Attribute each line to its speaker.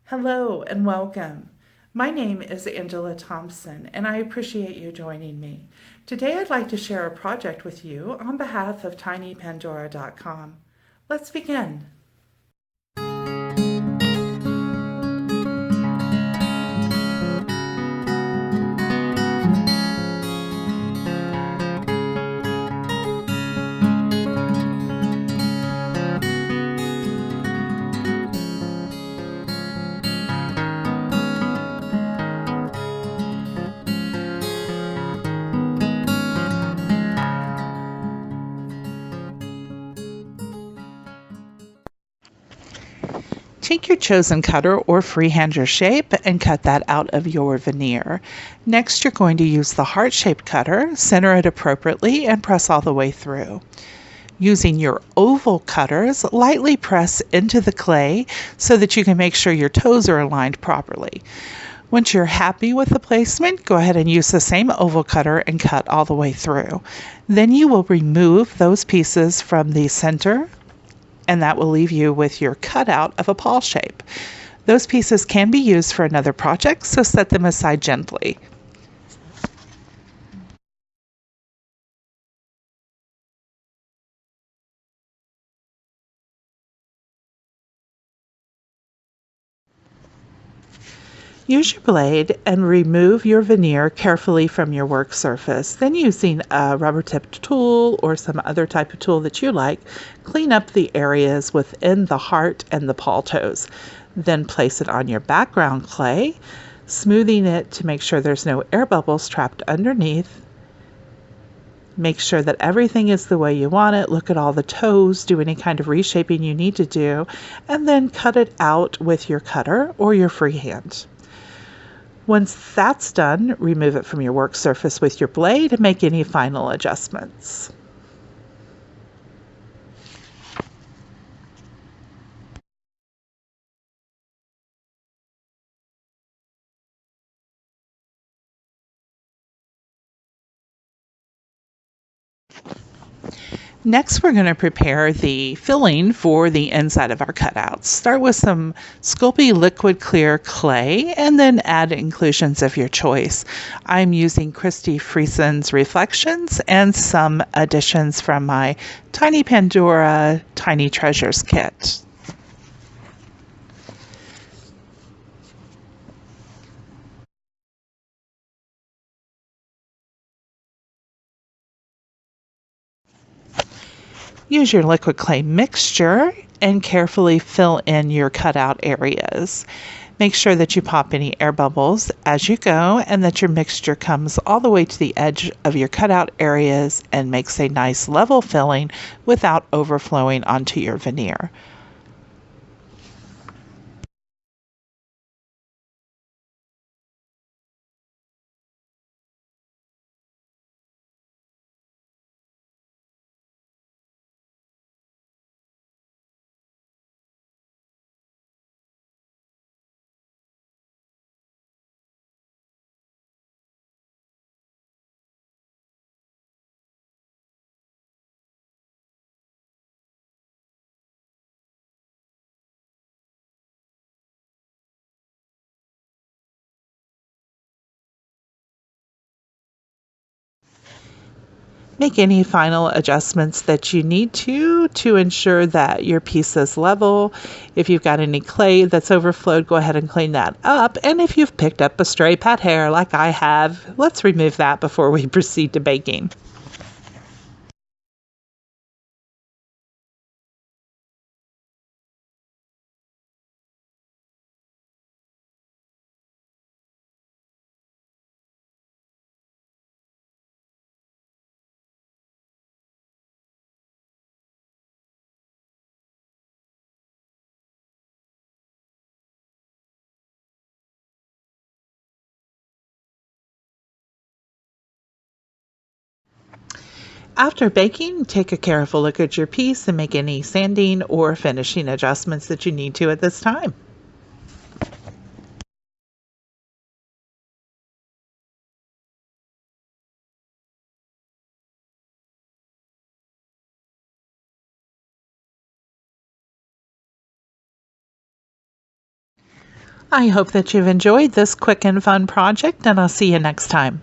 Speaker 1: Hello and welcome. My name is Angela Thompson and I appreciate you joining me. Today I'd like to share a project with you on behalf of tinypandora.com. Let's begin. Take your chosen cutter or freehand your shape and cut that out of your veneer. Next, you're going to use the heart-shaped cutter, center it appropriately, and press all the way through. Using your oval cutters, lightly press into the clay so that you can make sure your toes are aligned properly. Once you're happy with the placement, go ahead and use the same oval cutter and cut all the way through. Then you will remove those pieces from the center, and that will leave you with your cutout of a paw shape. Those pieces can be used for another project, so set them aside gently. Use your blade and remove your veneer carefully from your work surface. Then using a rubber-tipped tool or some other type of tool that you like, clean up the areas within the heart and the paw toes. Then place it on your background clay, smoothing it to make sure there's no air bubbles trapped underneath. Make sure that everything is the way you want it. Look at all the toes, do any kind of reshaping you need to do, and then cut it out with your cutter or your freehand. Once that's done, remove it from your work surface with your blade and make any final adjustments. Next, we're going to prepare the filling for the inside of our cutouts. Start with some Sculpey liquid clear clay and then add inclusions of your choice. I'm using Christy Friesen's Reflections and some additions from my Tiny Pandora Tiny Treasures kit. Use your liquid clay mixture and carefully fill in your cutout areas. Make sure that you pop any air bubbles as you go and that your mixture comes all the way to the edge of your cutout areas and makes a nice level filling without overflowing onto your veneer. Make any final adjustments that you need to ensure that your piece is level. If you've got any clay that's overflowed, go ahead and clean that up. And if you've picked up a stray pet hair like I have, let's remove that before we proceed to baking. After baking, take a careful look at your piece and make any sanding or finishing adjustments that you need to at this time. I hope that you've enjoyed this quick and fun project, and I'll see you next time.